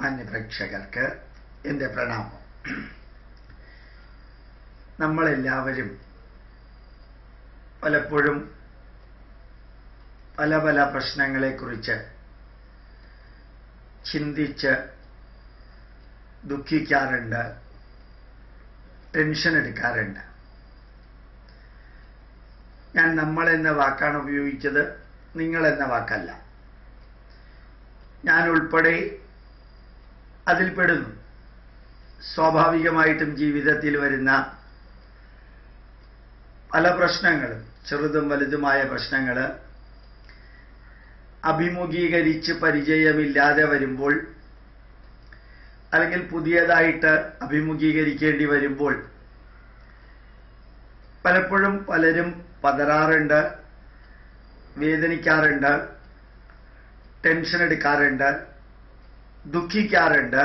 മാന്യപ്രേക്ഷകർക്ക് എൻ്റെ പ്രണാമം. നമ്മളെല്ലാവരും പലപ്പോഴും പല പല പ്രശ്നങ്ങളെക്കുറിച്ച് ചിന്തിച്ച് ദുഃഖിക്കാറുണ്ട്, ടെൻഷൻ എടുക്കാറുണ്ട്. ഞാൻ നമ്മളെന്ന വാക്കാണ് ഉപയോഗിച്ചത്, നിങ്ങളെന്ന വാക്കല്ല. ഞാൻ ഉൾപ്പെടെ അതിൽപ്പെടുന്നു. സ്വാഭാവികമായിട്ടും ജീവിതത്തിൽ വരുന്ന പല പ്രശ്നങ്ങളും, ചെറുതും വലുതുമായ പ്രശ്നങ്ങൾ അഭിമുഖീകരിച്ച് പരിചയമില്ലാതെ വരുമ്പോൾ, അല്ലെങ്കിൽ പുതിയതായിട്ട് അഭിമുഖീകരിക്കേണ്ടി വരുമ്പോൾ പലപ്പോഴും പലരും പതറാറുണ്ട്, വേദനിക്കാറുണ്ട്, ടെൻഷൻ എടുക്കാറുണ്ട്, ദുഃഖിക്കാറുണ്ട്.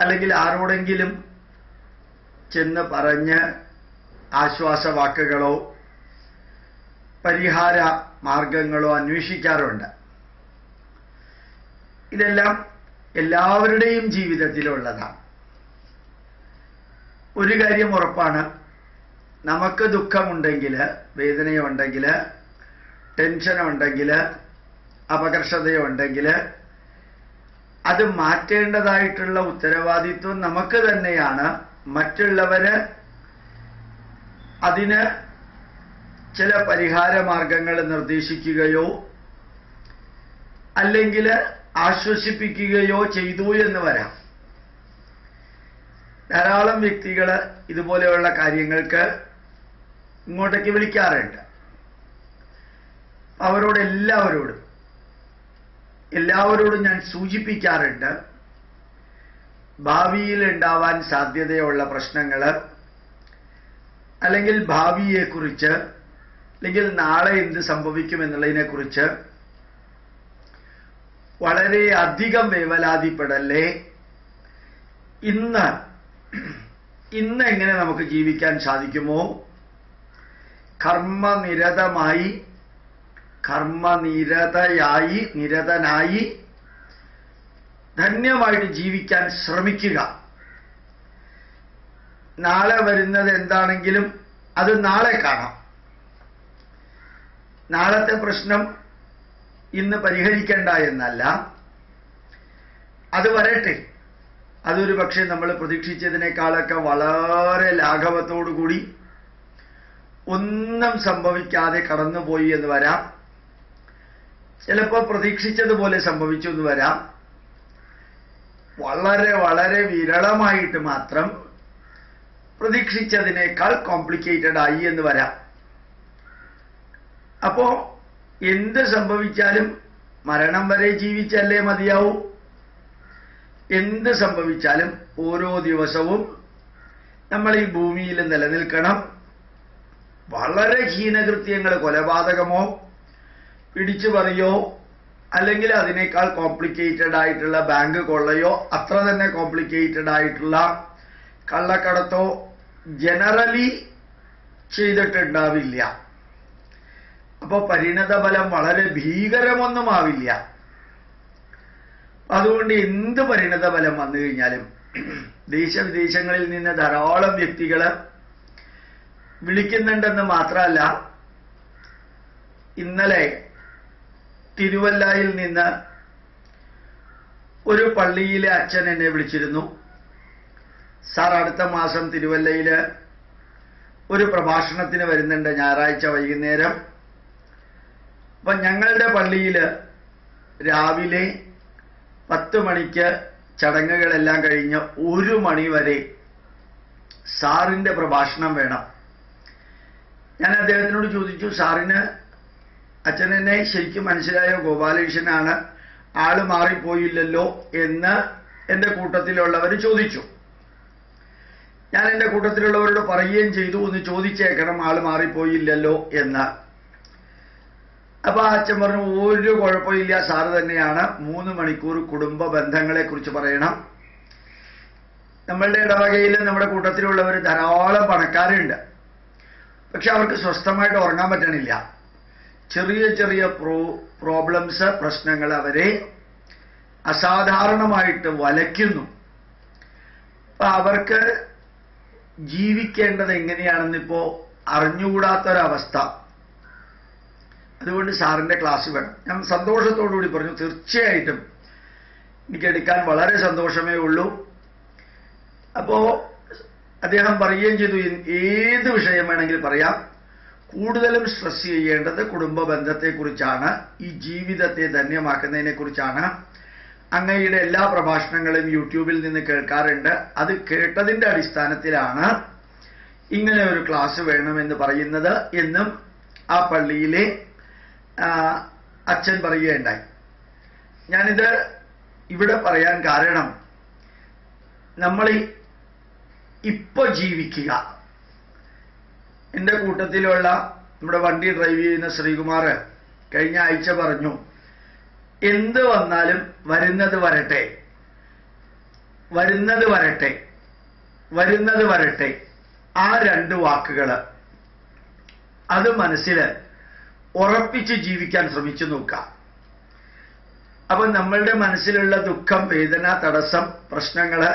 അല്ലെങ്കിൽ ആരോടെങ്കിലും ചെന്ന് പറഞ്ഞ് ആശ്വാസവാക്കുകളോ പരിഹാര മാർഗങ്ങളോ അന്വേഷിക്കാറുണ്ട്. ഇതെല്ലാം എല്ലാവരുടെയും ജീവിതത്തിലുള്ളതാണ്. ഒരു കാര്യം ഉറപ്പാണ്, നമുക്ക് ദുഃഖമുണ്ടെങ്കിൽ, വേദനയുണ്ടെങ്കിൽ, ടെൻഷനുണ്ടെങ്കിൽ, അപകർഷതയുണ്ടെങ്കിൽ അത് മാറ്റേണ്ടതായിട്ടുള്ള ഉത്തരവാദിത്വം നമുക്ക് തന്നെയാണ്. മറ്റുള്ളവര് അതിന് ചില പരിഹാര മാർഗങ്ങൾ നിർദ്ദേശിക്കുകയോ അല്ലെങ്കിൽ ആശ്വസിപ്പിക്കുകയോ ചെയ്തു എന്ന് വരാം. ധാരാളം വ്യക്തികൾ ഇതുപോലെയുള്ള കാര്യങ്ങൾക്ക് ഇങ്ങോട്ടേക്ക് വിളിക്കാറുണ്ട്. എല്ലാവരോടും ഞാൻ സൂചിപ്പിക്കാറുണ്ട്, ഭാവിയിൽ ഉണ്ടാവാൻ സാധ്യതയുള്ള പ്രശ്നങ്ങൾ, അല്ലെങ്കിൽ ഭാവിയെക്കുറിച്ച്, അല്ലെങ്കിൽ നാളെ എന്ത് സംഭവിക്കുമെന്നുള്ളതിനെക്കുറിച്ച് വളരെ അധികം വേവലാതിപ്പെടല്ലേ. ഇന്ന് എങ്ങനെ നമുക്ക് ജീവിക്കാൻ സാധിക്കുമോ, നിരതനായി ധന്യമായിട്ട് ജീവിക്കാൻ ശ്രമിക്കുക. നാളെ വരുന്നത് എന്താണെങ്കിലും അത് നാളെ കാണാം. നാളത്തെ പ്രശ്നം ഇന്ന് പരിഹരിക്കേണ്ട എന്നല്ല, അത് വരട്ടെ. അതൊരു പക്ഷേ നമ്മൾ പ്രതീക്ഷിച്ചതിനേക്കാളൊക്കെ വളരെ ലാഘവത്തോടുകൂടി ഒന്നും സംഭവിക്കാതെ കടന്നുപോയി എന്ന് വരാം. ചിലപ്പോൾ പ്രതീക്ഷിച്ചതുപോലെ സംഭവിച്ചു എന്ന് വരാം. വളരെ വളരെ വിരളമായിട്ട് മാത്രം പ്രതീക്ഷിച്ചതിനേക്കാൾ കോംപ്ലിക്കേറ്റഡ് ആയി എന്ന് വരാം. അപ്പോ എന്ത് സംഭവിച്ചാലും മരണം വരെ ജീവിച്ചല്ലേ മതിയാവൂ. എന്ത് സംഭവിച്ചാലും ഓരോ ദിവസവും നമ്മൾ ഈ ഭൂമിയിൽ നിലനിൽക്കണം. വളരെ ഹീനകൃത്യങ്ങൾ, കൊലപാതകമോ പിടിച്ചു പറയോ, അല്ലെങ്കിൽ അതിനേക്കാൾ കോംപ്ലിക്കേറ്റഡ് ആയിട്ടുള്ള ബാങ്ക് കൊള്ളയോ, അത്ര തന്നെ കോംപ്ലിക്കേറ്റഡ് ആയിട്ടുള്ള കള്ളക്കടത്തോ ജനറലി ചെയ്തിട്ടുണ്ടാവില്ല. അപ്പോൾ പരിണതഫലം വളരെ ഭീകരമൊന്നുമാവില്ല. അതുകൊണ്ട് എന്ത് പരിണതഫലം വന്നു കഴിഞ്ഞാലും ദേശവിദേശങ്ങളിൽ നിന്ന് ധാരാളം വ്യക്തികൾ വിളിക്കുന്നുണ്ടെന്ന് മാത്രമല്ല, ഇന്നലെ തിരുവല്ലയിൽ നിന്ന് ഒരു പള്ളിയിലെ അച്ഛൻ എന്നെ വിളിച്ചിരുന്നു. സാർ, അടുത്ത മാസം തിരുവല്ലയിൽ ഒരു പ്രഭാഷണത്തിന് വരുന്നുണ്ട്, ഞായറാഴ്ച വൈകുന്നേരം. അപ്പം ഞങ്ങളുടെ പള്ളിയിൽ രാവിലെ 10 മണിക്ക് ചടങ്ങുകളെല്ലാം കഴിഞ്ഞ് 1 മണി വരെ സാറിൻ്റെ പ്രഭാഷണം വേണം. ഞാൻ അദ്ദേഹത്തിനോട് ചോദിച്ചു, സാറിന് അച്ഛനെന്നെ ശരിക്കും മനസ്സിലായോ? ഗോപാലകൃഷ്ണനാണ്, ആള് മാറിപ്പോയില്ലല്ലോ എന്ന് എൻ്റെ കൂട്ടത്തിലുള്ളവർ ചോദിച്ചു. ഞാൻ എൻ്റെ കൂട്ടത്തിലുള്ളവരോട് പറയുകയും ചെയ്തു, ഒന്ന് ചോദിച്ചേക്കണം ആള് മാറിപ്പോയില്ലല്ലോ എന്ന്. അപ്പൊ ആ അച്ഛൻ പറഞ്ഞു, ഒരു കുഴപ്പമില്ല, സാറ് തന്നെയാണ്. 3 മണിക്കൂർ കുടുംബ ബന്ധങ്ങളെ കുറിച്ച് പറയണം. നമ്മളുടെ ഇടവകയിൽ നമ്മുടെ കൂട്ടത്തിലുള്ളവർ ധാരാളം പണക്കാരുണ്ട്. പക്ഷെ അവർക്ക് സ്വസ്ഥമായിട്ട് ഉറങ്ങാൻ പറ്റണില്ല. ചെറിയ ചെറിയ പ്രോബ്ലംസ്, പ്രശ്നങ്ങൾ അവരെ അസാധാരണമായിട്ട് വലയ്ക്കുന്നു. അപ്പൊ അവർക്ക് ജീവിക്കേണ്ടത് എങ്ങനെയാണെന്നിപ്പോ അറിഞ്ഞുകൂടാത്തൊരവസ്ഥ. അതുകൊണ്ട് സാറിന്റെ ക്ലാസ് വേണം. ഞാൻ സന്തോഷത്തോടുകൂടി പറഞ്ഞു, തീർച്ചയായിട്ടും എനിക്ക് എടുക്കാൻ വളരെ സന്തോഷമേ ഉള്ളൂ. അപ്പോ അദ്ദേഹം പറയുകയും ചെയ്തു, ഏത് വിഷയം വേണമെങ്കിലും പറയാം, കൂടുതലും സ്ട്രെസ് ചെയ്യേണ്ടത് കുടുംബ ബന്ധത്തെക്കുറിച്ചാണ്, ഈ ജീവിതത്തെ ധന്യമാക്കുന്നതിനെ കുറിച്ചാണ്. അങ്ങയുടെ എല്ലാ പ്രഭാഷണങ്ങളും യൂട്യൂബിൽ നിന്ന് കേൾക്കാറുണ്ട്. അത് കേട്ടതിന്റെ അടിസ്ഥാനത്തിലാണ് ഇങ്ങനെ ഒരു ക്ലാസ് വേണമെന്ന് പറയുന്നത് എന്നും ആ പള്ളിയിലെ അച്ഛൻ പറയുകയുണ്ടായി. ഞാനിത് ഇവിടെ പറയാൻ കാരണം, നമ്മൾ ഇപ്പൊ ജീവിക്കുക. എൻ്റെ കൂട്ടത്തിലുള്ള നമ്മുടെ വണ്ടി ഡ്രൈവ് ചെയ്യുന്ന ശ്രീകുമാർ കഴിഞ്ഞ ആഴ്ച പറഞ്ഞു, എന്ത് വന്നാലും വരുന്നത് വരട്ടെ, വരുന്നത് വരട്ടെ, വരുന്നത് വരട്ടെ. ആ രണ്ട് വാക്കുകൾ അത് മനസ്സിൽ ഉറപ്പിച്ച് ജീവിക്കാൻ ശ്രമിച്ചു നോക്കാം. അപ്പൊ നമ്മളുടെ മനസ്സിലുള്ള ദുഃഖം, വേദന, തടസ്സം, പ്രശ്നങ്ങള്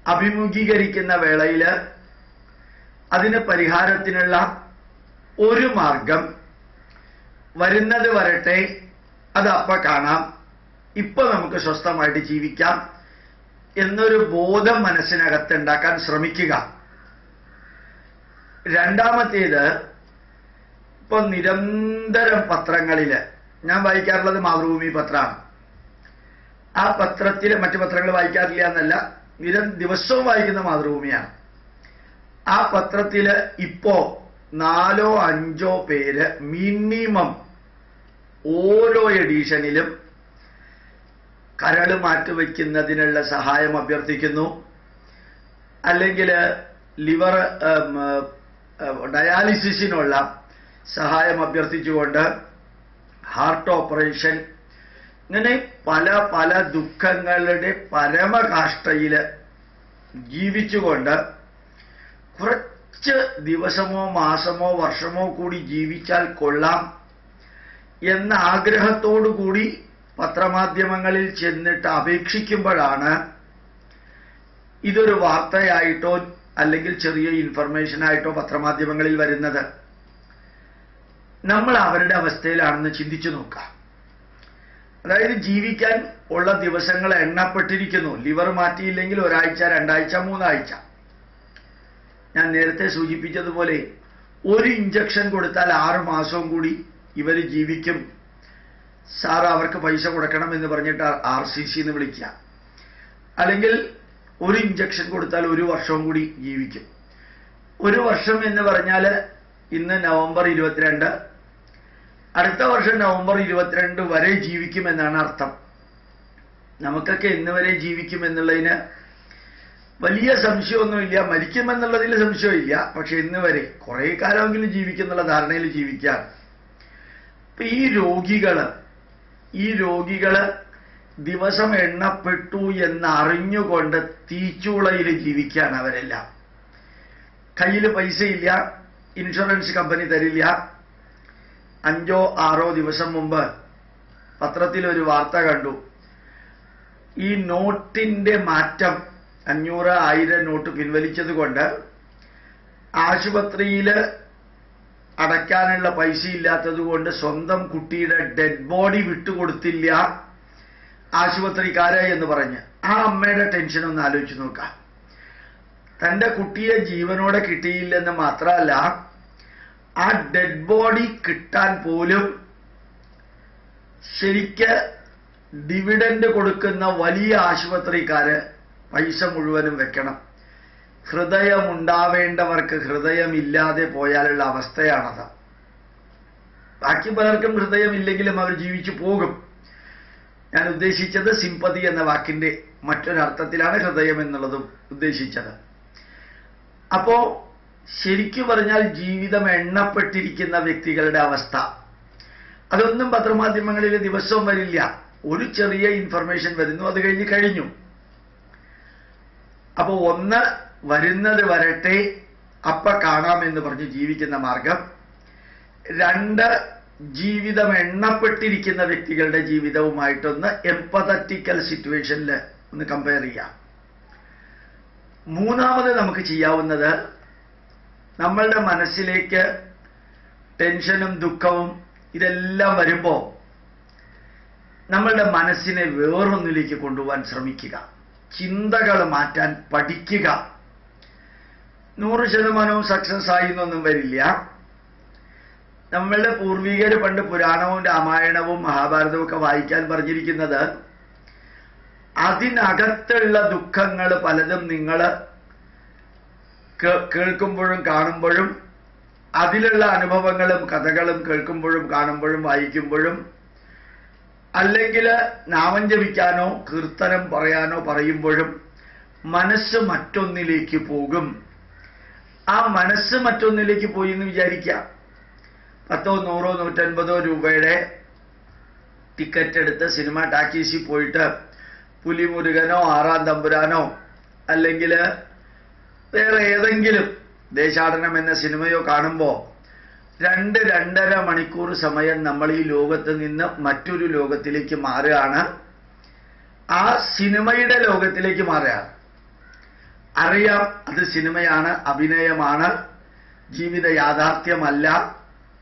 അഭിമുഖീകരിക്കുന്ന വേളയിൽ അതിന് പരിഹാരത്തിനുള്ള ഒരു മാർഗം, വരുന്നത് വരട്ടെ, അത് അപ്പ കാണാം, ഇപ്പൊ നമുക്ക് സ്വസ്ഥമായിട്ട് ജീവിക്കാം എന്നൊരു ബോധം മനസ്സിനകത്ത് ഉണ്ടാക്കാൻ ശ്രമിക്കുക. രണ്ടാമത്തേത്, ഇപ്പൊ നിരന്തരം പത്രങ്ങളിൽ ഞാൻ വായിക്കാറുള്ളത് മാതൃഭൂമി പത്രമാണ്. ആ പത്രത്തിൽ മറ്റു പത്രങ്ങൾ വായിക്കാറില്ല എന്നല്ല, ദിവസവും വായിക്കുന്ന മാതൃഭൂമിയാണ്. ആ പത്രത്തില് ഇപ്പോ 4-5 പേര് മിനിമം ഓരോ എഡീഷനിലും കരൾ മാറ്റിവെക്കുന്നതിനുള്ള സഹായം അഭ്യർത്ഥിക്കുന്നു, അല്ലെങ്കിൽ ലിവർ ഡയാലിസിസിനുള്ള സഹായം അഭ്യർത്ഥിച്ചുകൊണ്ട് ഹാർട്ട് ഓപ്പറേഷൻ, ഇങ്ങനെ പല പല ദുഃഖങ്ങളുടെ പരമകാഷ്ഠയിൽ ജീവിച്ചുകൊണ്ട് കുറച്ച് ദിവസമോ മാസമോ വർഷമോ കൂടി ജീവിച്ചാൽ കൊള്ളാം എന്ന ആഗ്രഹത്തോടുകൂടി പത്രമാധ്യമങ്ങളിൽ ചെന്നിട്ട് അപേക്ഷിക്കുമ്പോഴാണ് ഇതൊരു വാർത്തയായിട്ടോ അല്ലെങ്കിൽ ചെറിയ ഇൻഫർമേഷനായിട്ടോ പത്രമാധ്യമങ്ങളിൽ വരുന്നത്. നമ്മൾ അവരുടെ അവസ്ഥയിലാണെന്ന് ചിന്തിച്ചു നോക്കാം. അതായത് ജീവിക്കാൻ ഉള്ള ദിവസങ്ങൾ എണ്ണപ്പെട്ടിരിക്കുന്നു. ലിവർ മാറ്റിയില്ലെങ്കിൽ 1 ആഴ്ച, 2 ആഴ്ച, 3 ആഴ്ച. ഞാൻ നേരത്തെ സൂചിപ്പിച്ചതുപോലെ ഒരു ഇഞ്ചക്ഷൻ കൊടുത്താൽ 6 മാസവും കൂടി ഇവർ ജീവിക്കും. സാർ അവർക്ക് പൈസ കൊടുക്കണം എന്ന് പറഞ്ഞിട്ട് RCC എന്ന് വിളിക്കുക. അല്ലെങ്കിൽ ഒരു ഇഞ്ചക്ഷൻ കൊടുത്താൽ 1 വർഷവും കൂടി ജീവിക്കും. 1 വർഷം എന്ന് പറഞ്ഞാൽ ഇന്ന് നവംബർ 22, അടുത്ത വർഷം നവംബർ 22 വരെ ജീവിക്കുമെന്നാണ് അർത്ഥം. നമുക്കൊക്കെ എന്ന് വരെ ജീവിക്കുമെന്നുള്ളതിന് വലിയ സംശയമൊന്നുമില്ല. മരിക്കുമെന്നുള്ളതിൽ സംശയമില്ല. പക്ഷെ ഇന്ന് വരെ കുറേ കാലമെങ്കിലും ജീവിക്കുന്നുള്ള ധാരണയിൽ ജീവിക്കാൻ. അപ്പൊ ഈ രോഗികള് ദിവസം എണ്ണപ്പെട്ടു എന്നറിഞ്ഞുകൊണ്ട് തീച്ചൂളയിൽ ജീവിക്കുകയാണ് അവരെല്ലാം. കയ്യിൽ പൈസയില്ല, ഇൻഷുറൻസ് കമ്പനി തരില്ല. 5-6 ദിവസം മുമ്പ് പത്രത്തിൽ ഒരു വാർത്ത കണ്ടു. ഈ നോട്ടിന്റെ മാറ്റം 500, 1000 നോട്ട് പിൻവലിച്ചത് കൊണ്ട് ആശുപത്രിയിൽ അടയ്ക്കാനുള്ള പൈസ ഇല്ലാത്തത് കൊണ്ട് സ്വന്തം കുട്ടിയുടെ ഡെഡ് ബോഡി വിട്ടുകൊടുത്തില്ല ആശുപത്രിക്കാരെ എന്ന് പറഞ്ഞ്. ആ അമ്മയുടെ ടെൻഷൻ ഒന്ന് ആലോചിച്ച് നോക്കാം. തന്റെ കുട്ടിയെ ജീവനോടെ കിട്ടിയില്ലെന്ന് മാത്രമല്ല, ആ ഡെഡ് ബോഡി കിട്ടാൻ പോലും ശരിക്ക് ഡിവിഡൻഡ് കൊടുക്കുന്ന വലിയ ആശുപത്രിക്കാര് പൈസ മുഴുവനും വെക്കണം. ഹൃദയമുണ്ടാവേണ്ടവർക്ക് ഹൃദയമില്ലാതെ പോയാലുള്ള അവസ്ഥയാണത്. ബാക്കി പലർക്കും ഹൃദയമില്ലെങ്കിലും അവർ ജീവിച്ചു പോകും. ഞാൻ ഉദ്ദേശിച്ചത് സിമ്പതി എന്ന വാക്കിന്റെ മറ്റൊരർത്ഥത്തിലാണ് ഹൃദയം എന്നുള്ളതും ഉദ്ദേശിച്ചത്. അപ്പോ ശരിക്കു പറഞ്ഞാൽ ജീവിതം എണ്ണപ്പെട്ടിരിക്കുന്ന വ്യക്തികളുടെ അവസ്ഥ, അതൊന്നും പത്രമാധ്യമങ്ങളിൽ ദിവസവും വരില്ല. ഒരു ചെറിയ ഇൻഫർമേഷൻ വരുന്നു, അത് കഴിഞ്ഞു. അപ്പോ ഒന്ന്, വരുന്നത് വരട്ടെ, അപ്പ കാണാമെന്ന് പറഞ്ഞ് ജീവിക്കുന്ന മാർഗം. 2, ജീവിതം എണ്ണപ്പെട്ടിരിക്കുന്ന വ്യക്തികളുടെ ജീവിതവുമായിട്ടൊന്ന് എംപതറ്റിക്കൽ സിറ്റുവേഷനിൽ ഒന്ന് കമ്പയർ ചെയ്യാം. മൂന്നാമത് നമുക്ക് ചെയ്യാവുന്നത്, നമ്മളുടെ മനസ്സിലേക്ക് ടെൻഷനും ദുഃഖവും ഇതെല്ലാം വരുമ്പോൾ നമ്മളുടെ മനസ്സിനെ വേറൊന്നിലേക്ക് കൊണ്ടുപോകാൻ ശ്രമിക്കുക. ചിന്തകൾ മാറ്റാൻ പഠിക്കുക. 100% സക്സസ് ആയി എന്നൊന്നും വരില്ല. നമ്മളുടെ പൂർവികർ പണ്ട് പുരാണവും രാമായണവും മഹാഭാരതവും ഒക്കെ വായിക്കാൻ പറഞ്ഞിരിക്കുന്നത്, അതിനകത്തുള്ള ദുഃഖങ്ങൾ പലതും നിങ്ങൾ കേൾക്കുമ്പോഴും കാണുമ്പോഴും, അതിലുള്ള അനുഭവങ്ങളും കഥകളും കേൾക്കുമ്പോഴും കാണുമ്പോഴും വായിക്കുമ്പോഴും, അല്ലെങ്കിൽ നാമം ജപിക്കാനോ കീർത്തനം പറയാനോ പറയുമ്പോഴും മനസ്സ് മറ്റൊന്നിലേക്ക് പോകും. ആ മനസ്സ് മറ്റൊന്നിലേക്ക് പോയി എന്ന് വിചാരിക്കാം. 10, 100, 150 രൂപയുടെ ടിക്കറ്റ് എടുത്ത് സിനിമ ടാക്കീസിൽ പോയിട്ട് പുലിമുരുകനോ ആറാം തമ്പുരാനോ അല്ലെങ്കിൽ വേറെ ഏതെങ്കിലും ദേശാടനം എന്ന സിനിമയോ കാണുമ്പോൾ 2-2.5 മണിക്കൂർ സമയം നമ്മൾ ഈ ലോകത്ത് നിന്ന് മറ്റൊരു ലോകത്തിലേക്ക് മാറുകയാണ്. ആ സിനിമയുടെ ലോകത്തിലേക്ക് മാറുകയാണ്. അറിയാം അത് സിനിമയാണ്, അഭിനയമാണ്, ജീവിത യാഥാർത്ഥ്യമല്ല,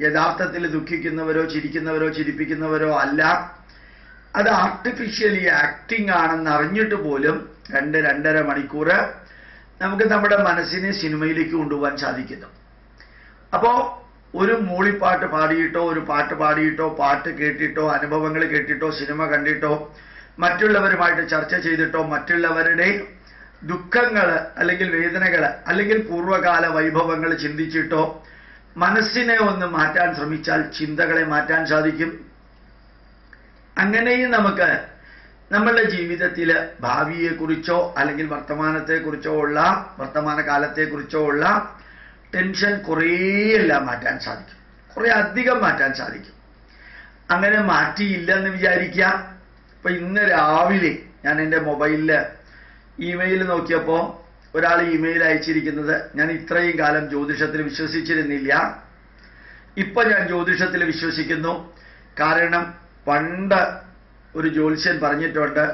യഥാർത്ഥത്തിൽ ദുഃഖിക്കുന്നവരോ ചിരിക്കുന്നവരോ ചിരിപ്പിക്കുന്നവരോ അല്ല, അത് ആർട്ടിഫിഷ്യലി ആക്ടിംഗ് ആണെന്ന് അറിഞ്ഞിട്ട് പോലും 2-2.5 മണിക്കൂർ നമുക്ക് നമ്മുടെ മനസ്സിനെ സിനിമയിലേക്ക് കൊണ്ടുപോകാൻ സാധിക്കുന്നു. അപ്പോൾ ഒരു മൂളിപ്പാട്ട് പാടിയിട്ടോ ഒരു പാട്ട് പാടിയിട്ടോ പാട്ട് കേട്ടിട്ടോ അനുഭവങ്ങൾ കേട്ടിട്ടോ സിനിമ കണ്ടിട്ടോ മറ്റുള്ളവരുമായിട്ട് ചർച്ച ചെയ്തിട്ടോ മറ്റുള്ളവരുടെ ദുഃഖങ്ങൾ അല്ലെങ്കിൽ വേദനകൾ അല്ലെങ്കിൽ പൂർവ്വകാല വൈഭവങ്ങൾ ചിന്തിച്ചിട്ടോ മനസ്സിനെ ഒന്ന് മാറ്റാൻ ശ്രമിച്ചാൽ ചിന്തകളെ മാറ്റാൻ സാധിക്കും. അങ്ങനെയും നമുക്ക് നമ്മളുടെ ജീവിതത്തിൽ ഭാവിയെക്കുറിച്ചോ അല്ലെങ്കിൽ വർത്തമാനത്തെക്കുറിച്ചോ ഉള്ള വർത്തമാനകാലത്തെക്കുറിച്ചോ ഉള്ള ടെൻഷൻ കുറേയെല്ലാം മാറ്റാൻ സാധിക്കും, കുറേ അധികം മാറ്റാൻ സാധിക്കും. അങ്ങനെ മാറ്റിയില്ലെന്ന് വിചാരിക്കുക. ഇപ്പം ഇന്ന് രാവിലെ ഞാൻ എൻ്റെ മൊബൈലിൽ ഇമെയിൽ നോക്കിയപ്പോൾ ഒരാൾ ഇമെയിൽ അയച്ചിരിക്കുന്നത്, ഞാൻ ഇത്രയും കാലം ജ്യോതിഷത്തിൽ വിശ്വസിച്ചിരുന്നില്ല, ഇപ്പം ഞാൻ ജ്യോതിഷത്തിൽ വിശ്വസിക്കുന്നു. കാരണം പണ്ട് ഒരു ജ്യോത്സ്യൻ പറഞ്ഞിട്ടുണ്ട്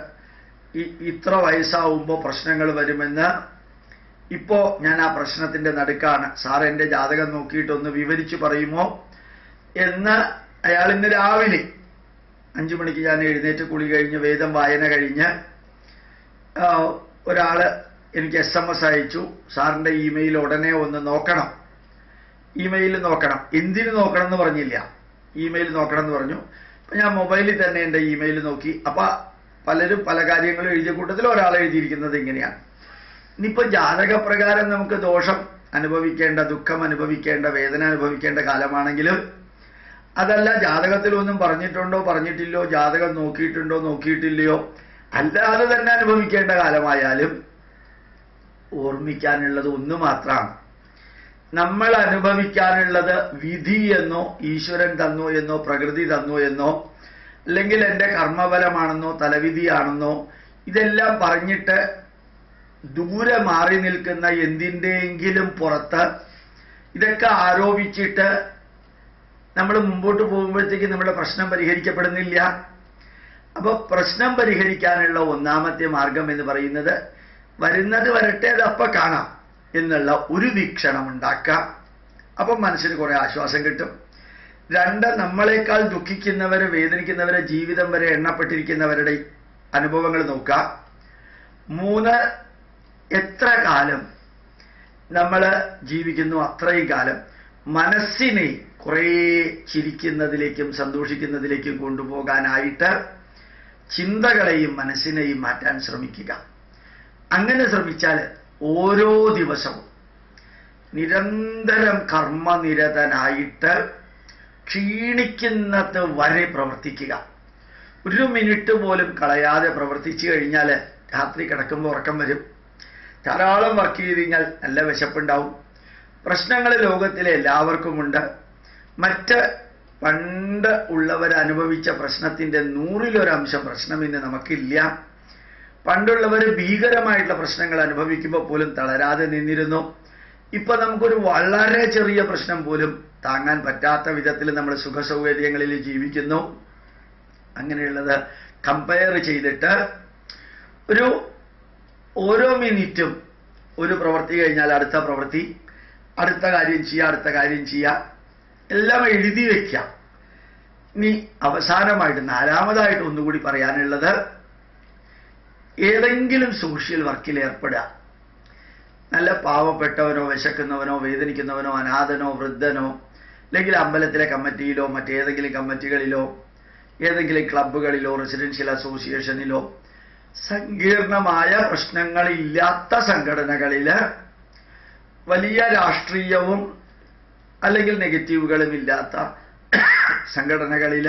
ഇത്ര വയസ്സാവുമ്പോൾ പ്രശ്നങ്ങൾ വരുമെന്ന്. ഇപ്പോൾ ഞാൻ ആ പ്രശ്നത്തിൻ്റെ നടുക്കാണ്. സാർ എൻ്റെ ജാതകം നോക്കിയിട്ടൊന്ന് വിവരിച്ചു പറയുമോ എന്ന് അയാൾ ഇന്ന് രാവിലെ 5 മണിക്ക് ഞാൻ എഴുന്നേറ്റ് കുളി കഴിഞ്ഞ് വേദം വായന കഴിഞ്ഞ് ഒരാൾ എനിക്ക് SMS അയച്ചു, സാറിൻ്റെ ഇമെയിൽ ഉടനെ ഒന്ന് നോക്കണം, ഇമെയിൽ നോക്കണം. എന്തിനു നോക്കണം എന്ന് പറഞ്ഞില്ല, ഇമെയിൽ നോക്കണം എന്ന് പറഞ്ഞു. അപ്പം ഞാൻ മൊബൈലിൽ തന്നെ എൻ്റെ ഇമെയിൽ നോക്കി. അപ്പം പലരും പല കാര്യങ്ങളും എഴുതിയ കൂട്ടത്തിൽ ഒരാൾ എഴുതിയിരിക്കുന്നത് ഇങ്ങനെയാണ്: ഇനിയിപ്പോൾ ജാതകപ്രകാരം നമുക്ക് ദോഷം അനുഭവിക്കേണ്ട, ദുഃഖം അനുഭവിക്കേണ്ട, വേദന അനുഭവിക്കേണ്ട കാലമാണെങ്കിലും അതല്ല ജാതകത്തിലൊന്നും പറഞ്ഞിട്ടുണ്ടോ പറഞ്ഞിട്ടില്ലയോ, ജാതകം നോക്കിയിട്ടുണ്ടോ നോക്കിയിട്ടില്ലയോ, അല്ലാതെ തന്നെ അനുഭവിക്കേണ്ട കാലമായാലും ഓർമ്മിക്കാനുള്ളത് ഒന്ന് മാത്രമാണ്. നമ്മൾ അനുഭവിക്കാനുള്ളത് വിധി എന്നോ ഈശ്വരൻ തന്നോ എന്നോ പ്രകൃതി തന്നോ എന്നോ അല്ലെങ്കിൽ എൻ്റെ കർമ്മഫലമാണെന്നോ തലവിധിയാണെന്നോ ഇതെല്ലാം പറഞ്ഞിട്ട് ദൂരെ മാറി നിൽക്കുന്ന എന്തിൻ്റെയെങ്കിലും പുറത്ത് ഇതൊക്കെ ആരോപിച്ചിട്ട് നമ്മൾ മുമ്പോട്ട് പോകുമ്പോഴത്തേക്ക് നമ്മുടെ പ്രശ്നം പരിഹരിക്കപ്പെടുന്നില്ല. അപ്പോൾ പ്രശ്നം പരിഹരിക്കാനുള്ള ഒന്നാമത്തെ മാർഗം എന്ന് പറയുന്നത് വരുന്നത് വരട്ടെ, അതപ്പം കാണാം എന്നുള്ള ഒരു വീക്ഷണം ഉണ്ടാക്കാം. അപ്പം മനസ്സിന് കുറേ ആശ്വാസം കിട്ടും. 2, നമ്മളെക്കാൾ ദുഃഖിക്കുന്നവരെ വേദനിക്കുന്നവരെ ജീവിതം വരെ എണ്ണപ്പെട്ടിരിക്കുന്നവരുടെ അനുഭവങ്ങൾ നോക്കുക. 3, എത്ര കാലം നമ്മൾ ജീവിക്കുന്നു അത്രയും കാലം മനസ്സിനെ കുറേ ചിരിക്കുന്നതിലേക്കും സന്തോഷിക്കുന്നതിലേക്കും കൊണ്ടുപോകാനായിട്ട് ചിന്തകളെയും മനസ്സിനെയും മാറ്റാൻ ശ്രമിക്കുക. അങ്ങനെ ശ്രമിച്ചാൽ ഓരോ ദിവസവും നിരന്തരം കർമ്മനിരതനായിട്ട് ക്ഷീണിക്കുന്നത് വരെ പ്രവർത്തിക്കുക. 1 മിനിറ്റ് പോലും കളയാതെ പ്രവർത്തിച്ചു കഴിഞ്ഞാൽ രാത്രി കിടക്കുമ്പോൾ ഉറക്കം വരും. ധാരാളം വർക്ക് ചെയ്ത് കഴിഞ്ഞാൽ നല്ല വിശപ്പുണ്ടാവും. പ്രശ്നങ്ങൾ ലോകത്തിലെ എല്ലാവർക്കുമുണ്ട്. മറ്റ് പണ്ട് ഉള്ളവരനുഭവിച്ച പ്രശ്നത്തിൻ്റെ 100-1 പ്രശ്നം ഇന്ന് നമുക്കില്ല. പണ്ടുള്ളവർ ഭീകരമായിട്ടുള്ള പ്രശ്നങ്ങൾ അനുഭവിക്കുമ്പോൾ പോലും തളരാതെ നിന്നിരുന്നു. ഇപ്പം നമുക്കൊരു വളരെ ചെറിയ പ്രശ്നം പോലും താങ്ങാൻ പറ്റാത്ത വിധത്തിൽ നമ്മൾ സുഖസൗകര്യങ്ങളിൽ ജീവിക്കുന്നു. അങ്ങനെയുള്ളത് കമ്പയർ ചെയ്തിട്ട് ഓരോ മിനിറ്റും ഒരു പ്രവൃത്തി കഴിഞ്ഞാൽ അടുത്ത പ്രവൃത്തി, അടുത്ത കാര്യം ചെയ്യുക, എല്ലാം എഴുതി വയ്ക്കാം. ഇനി അവസാനമായിട്ട് നാലാമതായിട്ട് ഒന്നുകൂടി പറയാനുള്ളത്, ഏതെങ്കിലും സോഷ്യൽ വർക്കിൽ ഏർപ്പെടുക. നല്ല പാവപ്പെട്ടവനോ വിശക്കുന്നവനോ വേദനിക്കുന്നവനോ അനാഥനോ വൃദ്ധനോ, അല്ലെങ്കിൽ അമ്പലത്തിലെ കമ്മിറ്റിയിലോ മറ്റേതെങ്കിലും കമ്മിറ്റികളിലോ ഏതെങ്കിലും ക്ലബ്ബുകളിലോ റെസിഡൻഷ്യൽ അസോസിയേഷനിലോ സങ്കീർണമായ പ്രശ്നങ്ങളില്ലാത്ത സംഘടനകളിൽ, വലിയ രാഷ്ട്രീയവും അല്ലെങ്കിൽ നെഗറ്റീവുകളും ഇല്ലാത്ത സംഘടനകളിൽ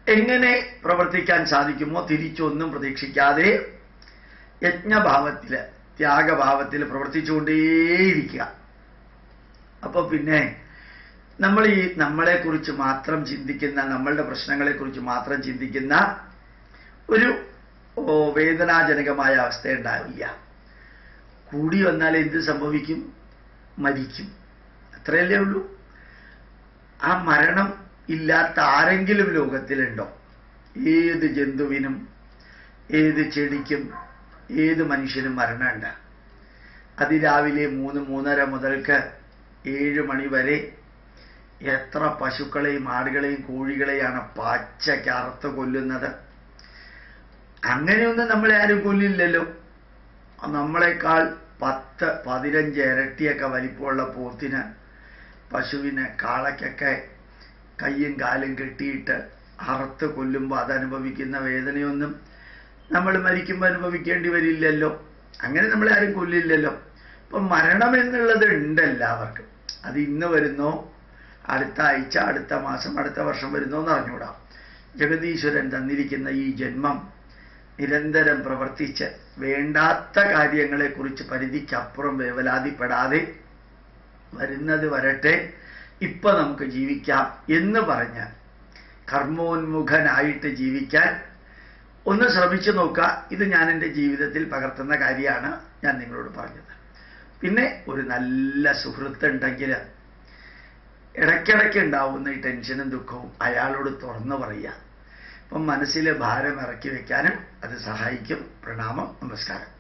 എങ്ങനെ പ്രവർത്തിക്കാൻ സാധിക്കുമോ തിരിച്ചൊന്നും പ്രതീക്ഷിക്കാതെ യജ്ഞഭാവത്തിൽ ത്യാഗഭാവത്തിൽ പ്രവർത്തിച്ചുകൊണ്ടേയിരിക്കുക. അപ്പോൾ പിന്നെ നമ്മൾ ഈ നമ്മളെക്കുറിച്ച് മാത്രം ചിന്തിക്കുന്ന, നമ്മളുടെ പ്രശ്നങ്ങളെക്കുറിച്ച് മാത്രം ചിന്തിക്കുന്ന ഒരു വേദനാജനകമായ അവസ്ഥ ഉണ്ടാവില്ല. കൂടി വന്നാൽ എന്ത് സംഭവിക്കും? മരിക്കും. അത്രയല്ലേ ഉള്ളൂ. ആ മരണം ഇല്ലാത്ത ആരെങ്കിലും ലോകത്തിലുണ്ടോ? ഏത് ജന്തുവിനും ഏത് ചെടിക്കും ഏത് മനുഷ്യനും മരണമുണ്ട്. അതിരാവിലെ 3-3:30 മുതൽക്ക് 7 മണി വരെ എത്ര പശുക്കളെയും ആടുകളെയും കോഴികളെയാണ് പച്ചയ്ക്ക് അറുത്ത് കൊല്ലുന്നത്. അങ്ങനെയൊന്നും നമ്മളെ ആരും കൊല്ലില്ലല്ലോ. നമ്മളെക്കാൾ 10-15 ഇരട്ടിയൊക്കെ വലിപ്പമുള്ള പോത്തിന്, പശുവിന്, കാളയ്ക്കൊക്കെ കയ്യും കാലും കെട്ടിയിട്ട് അറുത്ത് കൊല്ലുമ്പോൾ അതനുഭവിക്കുന്ന വേദനയൊന്നും നമ്മൾ മരിക്കുമ്പോൾ അനുഭവിക്കേണ്ടി വരില്ലല്ലോ. അങ്ങനെ നമ്മളെ ആരും കൊല്ലില്ലല്ലോ. അപ്പം മരണം എന്നുള്ളത് ഉണ്ട് എല്ലാവർക്കും. അത് ഇന്ന് വരുന്നോ, അടുത്ത ആഴ്ച, അടുത്ത മാസം, അടുത്ത വർഷം വരുന്നോ എന്ന് അറിഞ്ഞൂടാ. ജഗദീശ്വരൻ തന്നിരിക്കുന്ന ഈ ജന്മം നിരന്തരം പ്രവർത്തിച്ച് വേണ്ടാത്ത കാര്യങ്ങളെക്കുറിച്ച് പരിധിക്കപ്പുറം വേവലാതിപ്പെടാതെ വരുന്നത് വരട്ടെ, ഇപ്പൊ നമുക്ക് ജീവിക്കാം എന്ന് പറഞ്ഞ് കർമ്മോന്മുഖനായിട്ട് ജീവിക്കാൻ ഒന്ന് ശ്രമിച്ചു നോക്കുക. ഇത് ഞാൻ എൻ്റെ ജീവിതത്തിൽ പകർത്തുന്ന കാര്യമാണ് ഞാൻ നിങ്ങളോട് പറഞ്ഞത്. പിന്നെ ഒരു നല്ല സുഹൃത്തുണ്ടെങ്കിൽ ഇടയ്ക്കിടയ്ക്ക് ഉണ്ടാവുന്ന ഈ ടെൻഷനും ദുഃഖവും അയാളോട് തുറന്നു പറയുക. അപ്പം മനസ്സിലെ ഭാരം ഇറക്കി വെക്കാനും അത് സഹായിക്കും. പ്രണാമം, നമസ്കാരം.